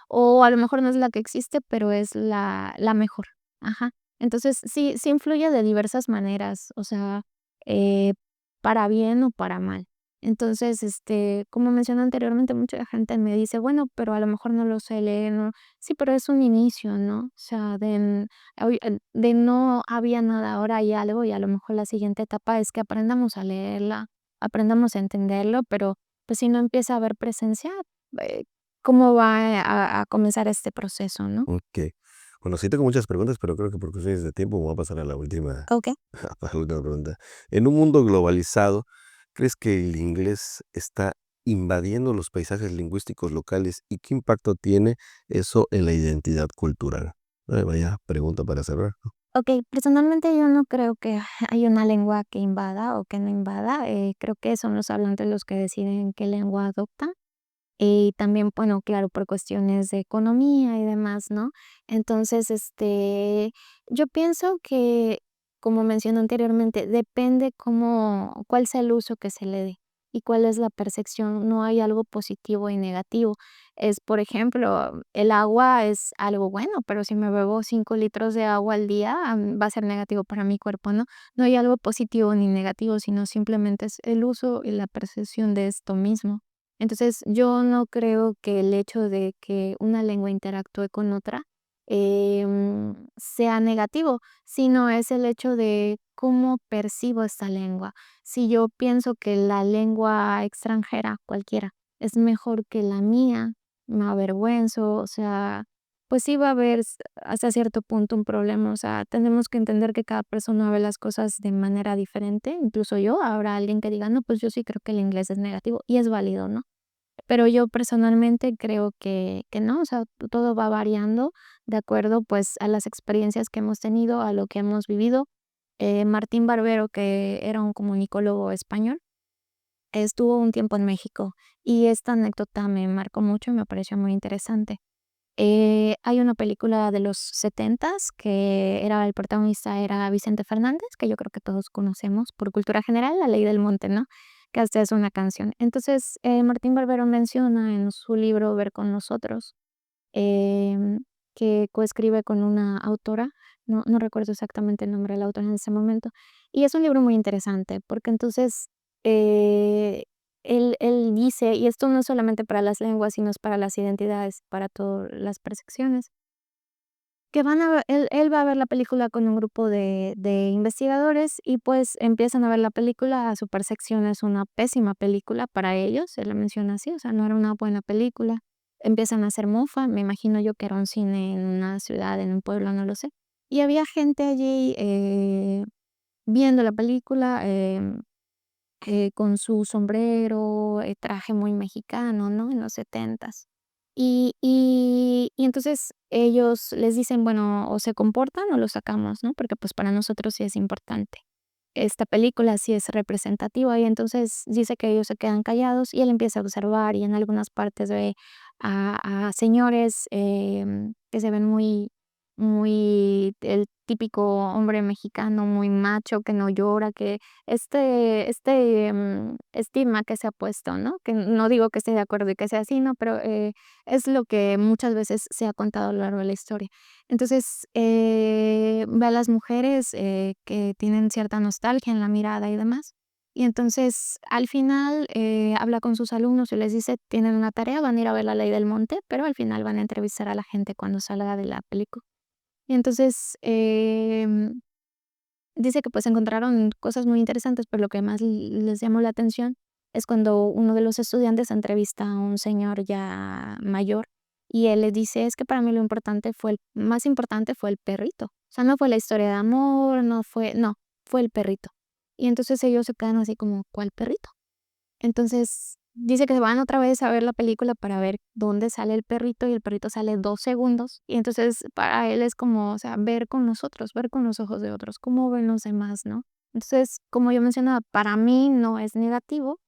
o a lo mejor no es la que existe, pero es la mejor. Ajá. Entonces, sí influye de diversas maneras, o sea, eh, para bien o para mal. Entonces, como mencioné anteriormente, mucha gente me dice, bueno, pero a lo mejor no lo sé leer, ¿no? Sí, pero es un inicio, ¿no? O sea, de no había nada, ahora hay algo y a lo mejor la siguiente etapa es que aprendamos a leerla, aprendamos a entenderlo, pero pues si no empieza a haber presencia, eh, ¿cómo va a comenzar este proceso, no? Ok. Bueno, sí tengo muchas preguntas, pero creo que por cuestiones de tiempo me voy a pasar a la última, Ok. a la última pregunta. En un mundo globalizado, ¿crees que el inglés está invadiendo los paisajes lingüísticos locales y qué impacto tiene eso en la identidad cultural? Vaya pregunta para cerrar. Ok, personalmente yo no creo que hay una lengua que invada o que no invada. Creo que son los hablantes los que deciden qué lengua adoptan. Y también, bueno, claro, por cuestiones de economía y demás, ¿no? Entonces, yo pienso que, como mencioné anteriormente, depende cuál sea el uso que se le dé y cuál es la percepción. No hay algo positivo y negativo. Por ejemplo, el agua es algo bueno, pero si me bebo 5 litros de agua al día, va a ser negativo para mi cuerpo, ¿no? No hay algo positivo ni negativo, sino simplemente es el uso y la percepción de esto mismo. Entonces, yo no creo que el hecho de que una lengua interactúe con otra, sea negativo, sino es el hecho de cómo percibo esta lengua. Si yo pienso que la lengua extranjera, cualquiera, es mejor que la mía, me avergüenzo, o sea, pues sí va a haber hasta cierto punto un problema. O sea, tenemos que entender que cada persona ve las cosas de manera diferente. Incluso yo, habrá alguien que diga, no, pues yo sí creo que el inglés es negativo y es válido, ¿no? Pero yo personalmente creo que no, o sea, todo va variando de acuerdo, pues, a las experiencias que hemos tenido, a lo que hemos vivido. Martín Barbero, que era un comunicólogo español, estuvo un tiempo en México y esta anécdota me marcó mucho y me pareció muy interesante. Hay una película de los setentas que el protagonista era Vicente Fernández, que yo creo que todos conocemos por cultura general, La Ley del Monte, ¿no? Que hasta es una canción. Entonces, Martín Barbero menciona en su libro Ver con nosotros, em, que coescribe con una autora, no recuerdo exactamente el nombre de la autora en ese momento, y es un libro muy interesante, porque entonces, eh, él dice, y esto no es solamente para las lenguas, sino es para las identidades, para todas las percepciones, que van a ver él va a ver la película con un grupo de investigadores y, pues, empiezan a ver la película, su percepción es una pésima película para ellos, él lo menciona así, o sea, no era una buena película. Empiezan a hacer mofa, me imagino yo que era un cine en una ciudad, en un pueblo, no lo sé. Y había gente allí, viendo la película, con su sombrero, traje muy mexicano, ¿no? En los 70s. Y entonces ellos les dicen: "Bueno, o se comportan o lo sacamos", ¿no? Porque, pues, para nosotros sí es importante. Esta película sí es representativa, y entonces dice que ellos se quedan callados, y él empieza a observar, y en algunas partes ve a señores, que se ven muy el típico hombre mexicano muy macho, que no llora, que estigma que se ha puesto, ¿no? Que no digo que esté de acuerdo y que sea así, ¿no? Pero, es lo que muchas veces se ha contado a lo largo de la historia. Entonces, ve a las mujeres, que tienen cierta nostalgia en la mirada y demás. Y entonces, al final, habla con sus alumnos y les dice: "Tienen una tarea, van a ir a ver La Ley del Monte, pero al final van a entrevistar a la gente cuando salga de la película". Y entonces, dice que, pues, encontraron cosas muy interesantes, pero lo que más les llamó la atención es cuando uno de los estudiantes entrevista a un señor ya mayor, y él le dice: "Es que para mí lo importante fue el más importante fue el perrito". O sea, no fue la historia de amor, no, fue el perrito. Y entonces ellos se quedan así como: "¿Cuál perrito?". Entonces, dice que van otra vez a ver la película para ver dónde sale el perrito, y el perrito sale 2 segundos. Y entonces, para él es como, o sea, ver con nosotros, ver con los ojos de otros, cómo ven los demás, ¿no? Entonces, como yo mencionaba, para mí no es negativo,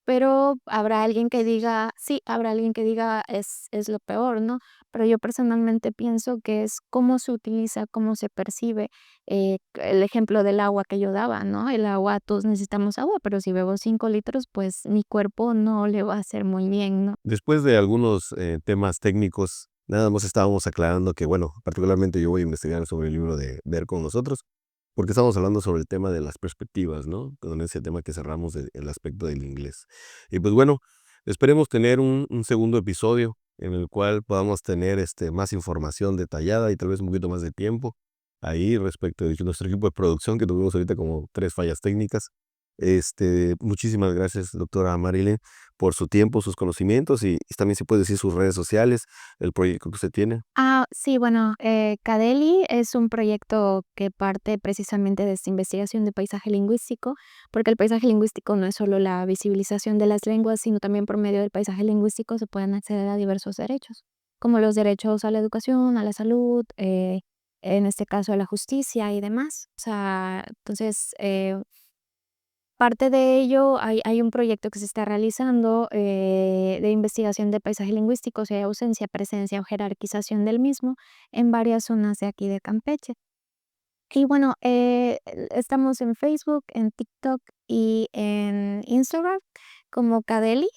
pero habrá alguien que diga sí, habrá alguien que diga es lo peor, ¿no? Pero yo personalmente pienso que es cómo se utiliza, cómo se percibe, el ejemplo del agua que yo daba, ¿no? El agua, todos necesitamos agua, pero si bebo 5 litros, pues mi cuerpo no le va a hacer muy bien, ¿no? Después de algunos temas técnicos, nada más estábamos aclarando que, bueno, particularmente yo voy a investigar sobre el libro de Ver con nosotros, porque estamos hablando sobre el tema de las perspectivas, ¿no? Con ese tema que cerramos el aspecto del inglés. Y pues bueno, esperemos tener un segundo episodio en el cual podamos tener más información detallada y tal vez un poquito más de tiempo ahí respecto de nuestro equipo de producción, que tuvimos ahorita como 3 fallas técnicas. Muchísimas gracias, doctora Marilyn, por su tiempo, sus conocimientos y también si puede decir sus redes sociales, el proyecto que usted tiene. Sí, bueno, Cadeli es un proyecto que parte precisamente de esta investigación de paisaje lingüístico, porque el paisaje lingüístico no es solo la visibilización de las lenguas, sino también por medio del paisaje lingüístico se pueden acceder a diversos derechos, como los derechos a la educación, a la salud, en este caso a la justicia y demás. O sea, entonces, parte de ello, hay un proyecto que se está realizando, de investigación de paisaje lingüístico, si hay ausencia, presencia o jerarquización del mismo en varias zonas de aquí de Campeche. Y bueno, estamos en Facebook, en TikTok y en Instagram como Cadeli,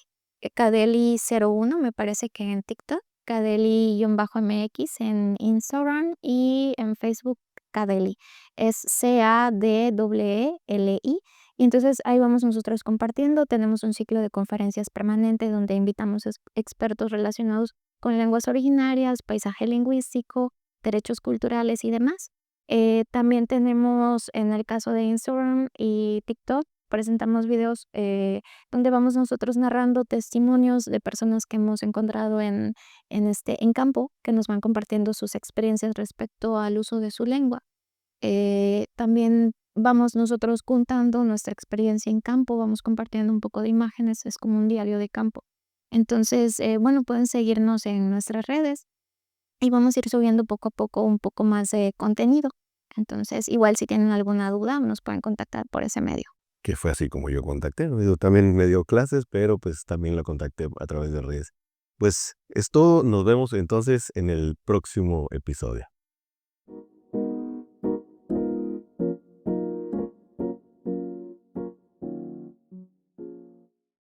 Cadeli 01 me parece que en TikTok, Cadeli-MX en Instagram y en Facebook Cadeli. Es CADEELI. Y entonces ahí vamos nosotros compartiendo. Tenemos un ciclo de conferencias permanente donde invitamos expertos relacionados con lenguas originarias, paisaje lingüístico, derechos culturales y demás. También tenemos, en el caso de Instagram y TikTok, presentamos videos, donde vamos nosotros narrando testimonios de personas que hemos encontrado en campo, que nos van compartiendo sus experiencias respecto al uso de su lengua. También vamos nosotros contando nuestra experiencia en campo, vamos compartiendo un poco de imágenes, es como un diario de campo. Entonces, bueno, pueden seguirnos en nuestras redes y vamos a ir subiendo poco a poco un poco más de contenido. Entonces, igual si tienen alguna duda, nos pueden contactar por ese medio. Que fue así como yo contacté, ¿no? Digo, también me dio clases, pero pues también lo contacté a través de redes. Pues es todo, nos vemos entonces en el próximo episodio.